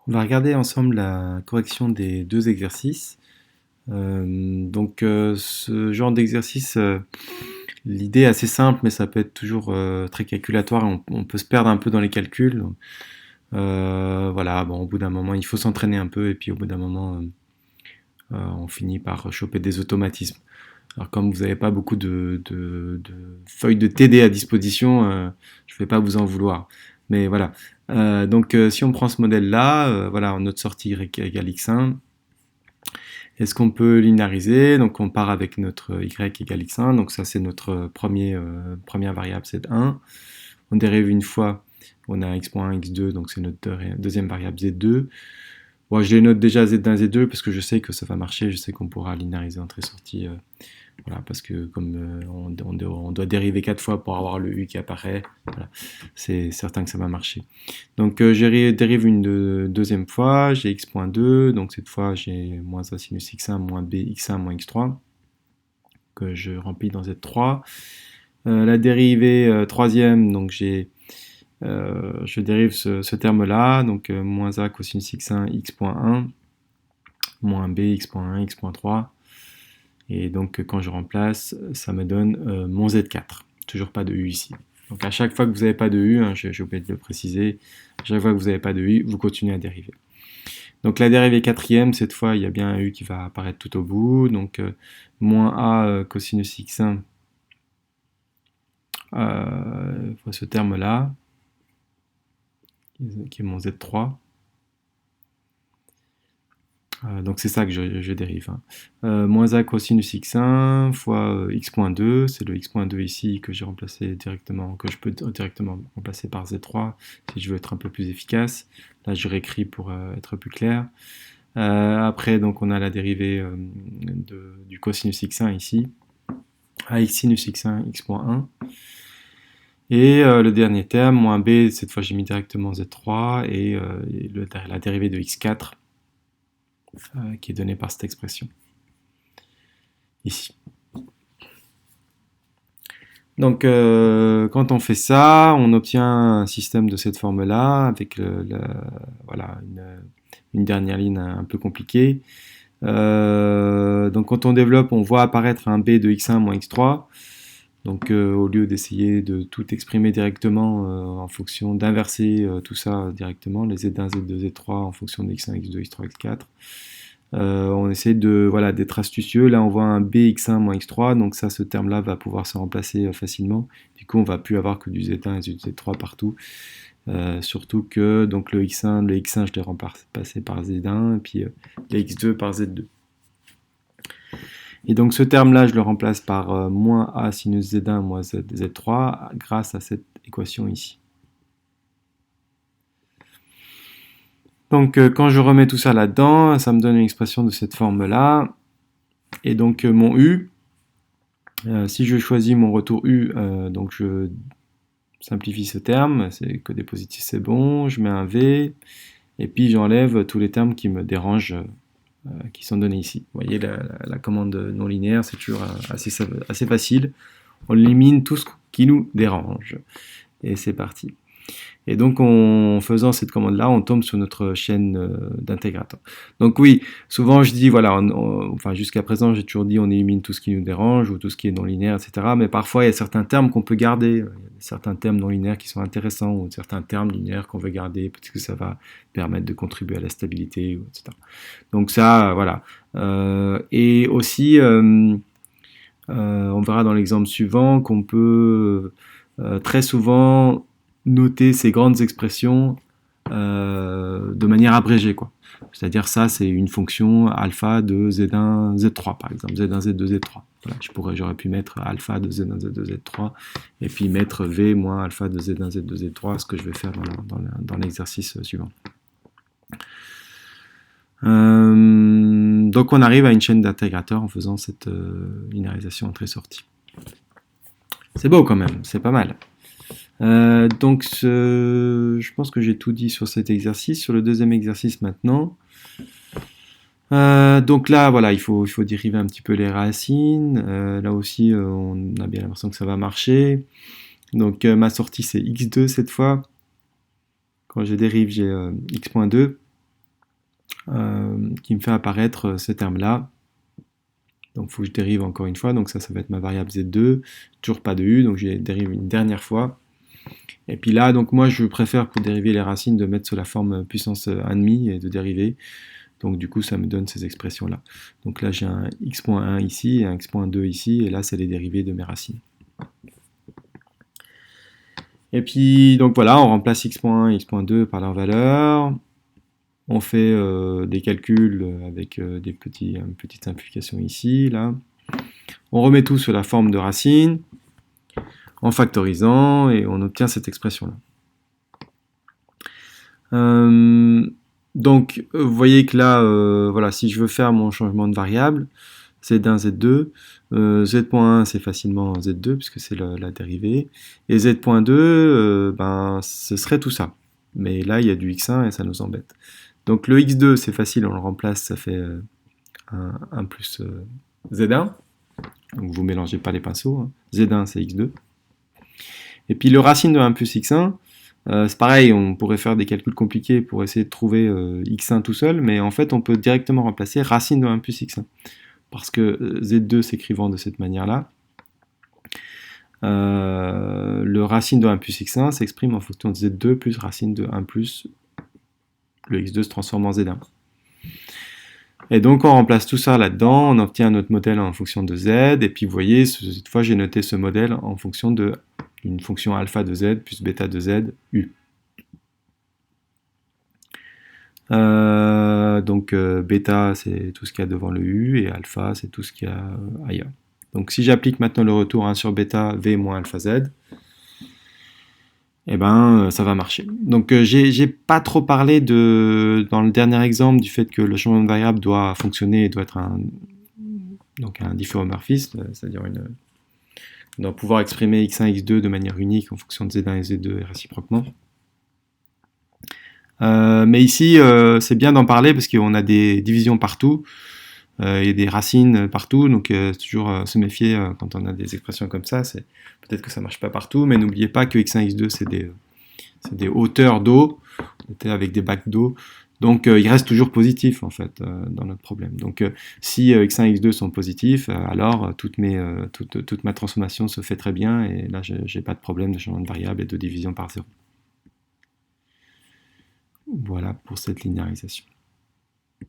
On va regarder ensemble la correction des deux exercices. Ce genre d'exercice, l'idée est assez simple, mais ça peut être toujours très calculatoire. On peut se perdre un peu dans les calculs. Voilà, bon, au bout d'un moment, il faut s'entraîner un peu, et puis au bout d'un moment, on finit par choper des automatismes. Alors comme vous n'avez pas beaucoup de feuilles de TD à disposition, je ne vais pas vous en vouloir. Mais voilà. Si on prend ce modèle-là, voilà, notre sortie y égale x1, est-ce qu'on peut linéariser? Donc on part avec notre y égale x1, donc ça c'est notre première variable z1. On dérive une fois, on a x.1, x2, donc c'est notre deuxième variable z2. Bon, je les note déjà z1, z2 parce que je sais que ça va marcher, je sais qu'on pourra linéariser entrée-sortie. Voilà, parce que comme on doit dériver 4 fois pour avoir le u qui apparaît, voilà, c'est certain que ça va marcher. Donc je dérive une deuxième fois, j'ai x.2, donc cette fois j'ai moins a sinus x1 moins b x1 moins x3, que je remplis dans z3. La dérivée troisième, donc je dérive ce terme-là, donc moins a cosinus x1 x.1 moins b x.1 x.3. Et donc quand je remplace, ça me donne mon Z4. Toujours pas de U ici. Donc à chaque fois que vous n'avez pas de U, hein, j'ai oublié de le préciser, à chaque fois que vous n'avez pas de U, vous continuez à dériver. Donc la dérivée quatrième, cette fois, il y a bien un U qui va apparaître tout au bout. Donc moins A cosinus x1, ce terme-là, qui est mon Z3. Donc c'est ça que je dérive. Hein. Moins a cosinus x1 fois x.2, c'est le x.2 ici que j'ai remplacé directement, que je peux directement remplacer par z3 si je veux être un peu plus efficace. Là je réécris pour être plus clair. Après donc on a la dérivée du cosinus x1 ici, à x sinus x1 x.1. Et le dernier terme, moins b, cette fois j'ai mis directement z3 et la dérivée de x4 qui est donnée par cette expression ici. Donc, quand on fait ça, on obtient un système de cette forme-là, avec voilà, une dernière ligne un peu compliquée. Donc, quand on développe, on voit apparaître un b de x1 moins x3. Donc, au lieu d'essayer de tout exprimer directement en fonction d'inverser tout ça directement, les z1, z2, z3 en fonction de x1, x2, x3, x4, on essaie voilà, d'être astucieux. Là, on voit un b x1 moins x3, donc ça, ce terme-là va pouvoir se remplacer facilement. Du coup, on va plus avoir que du z1 et du z3 partout. Surtout que donc le x1, je l'ai remplacé par z1, et puis le x2 par z2. Et donc ce terme-là, je le remplace par moins a sinus z1 moins z3 grâce à cette équation ici. Donc quand je remets tout ça là-dedans, ça me donne une expression de cette forme-là. Et donc mon U, si je choisis mon retour U, donc je simplifie ce terme, c'est que des positifs c'est bon, je mets un V, et puis j'enlève tous les termes qui me dérangent, qui sont donnés ici. Vous voyez, la commande non linéaire, c'est toujours assez facile. On élimine tout ce qui nous dérange. Et c'est parti. Et donc, en faisant cette commande-là, on tombe sur notre chaîne d'intégrateurs. Donc oui, souvent je dis, voilà, enfin jusqu'à présent, j'ai toujours dit on élimine tout ce qui nous dérange ou tout ce qui est non linéaire, etc. Mais parfois, il y a certains termes qu'on peut garder. Il y a certains termes non linéaires qui sont intéressants ou certains termes linéaires qu'on veut garder parce que ça va permettre de contribuer à la stabilité, etc. Donc ça, voilà. Et aussi, on verra dans l'exemple suivant qu'on peut très souvent noter ces grandes expressions de manière abrégée, quoi. C'est-à-dire ça, c'est une fonction alpha de Z1, Z3, par exemple, Z1, Z2, Z3. Voilà, j'aurais pu mettre alpha de Z1, Z2, Z3, et puis mettre V moins alpha de Z1, Z2, Z3, ce que je vais faire dans l'exercice suivant. Donc on arrive à une chaîne d'intégrateurs en faisant cette linéarisation entrée-sortie. C'est beau quand même, c'est pas mal. Je pense que j'ai tout dit sur cet exercice. Sur le deuxième exercice maintenant. Donc là, voilà, il faut dériver un petit peu les racines. Là aussi, on a bien l'impression que ça va marcher. Donc ma sortie, c'est x2 cette fois. Quand je dérive, j'ai x.2. qui me fait apparaître ce terme-là. Donc il faut que je dérive encore une fois, donc ça va être ma variable z2, toujours pas de u, donc je dérive une dernière fois. Et puis là, donc moi je préfère pour dériver les racines de mettre sous la forme puissance 1,5 et de dériver. Donc du coup ça me donne ces expressions-là. Donc là j'ai un x.1 ici et un x.2 ici, et là c'est les dérivés de mes racines. Et puis donc voilà, on remplace x.1 et x.2 par leur valeur. On fait des calculs avec une petite simplification ici, là. On remet tout sous la forme de racine en factorisant et on obtient cette expression-là. Donc, vous voyez que là, voilà, si je veux faire mon changement de variable, z1, z2, z.1 c'est facilement z2 puisque c'est la dérivée, et z.2, ben, ce serait tout ça. Mais là, il y a du x1 et ça nous embête. Donc le x2, c'est facile, on le remplace, ça fait 1 plus z1. Donc vous ne mélangez pas les pinceaux. Hein. Z1, c'est x2. Et puis le racine de 1 plus x1, c'est pareil, on pourrait faire des calculs compliqués pour essayer de trouver x1 tout seul, mais en fait, on peut directement remplacer racine de 1 plus x1. Parce que z2 s'écrivant de cette manière-là, le racine de 1 plus x1 s'exprime en fonction de z2 plus racine de 1 plus le x2 se transforme en z1. Et donc on remplace tout ça là-dedans, on obtient notre modèle en fonction de z, et puis vous voyez, cette fois j'ai noté ce modèle en fonction d'une fonction alpha de z plus bêta de z, u. Donc bêta c'est tout ce qu'il y a devant le u, et alpha c'est tout ce qu'il y a ailleurs. Donc si j'applique maintenant le retour 1 sur bêta, v moins alpha z, eh ben, ça va marcher. Donc, j'ai pas trop parlé dans le dernier exemple du fait que le changement de variable doit fonctionner et doit être un difféomorphisme, c'est-à-dire on doit pouvoir exprimer x1 et x2 de manière unique en fonction de z1 et z2 et réciproquement. Mais ici, c'est bien d'en parler parce qu'on a des divisions partout, et des racines partout, donc c'est toujours se méfier quand on a des expressions comme ça, peut-être que ça marche pas partout, mais n'oubliez pas que x1 et x2 c'est des hauteurs d'eau, avec des bacs d'eau, donc il reste toujours positif en fait dans notre problème. Donc si x1 et x2 sont positifs, alors toute ma transformation se fait très bien, et là j'ai pas de problème de changement de variable et de division par zéro. Voilà pour cette linéarisation.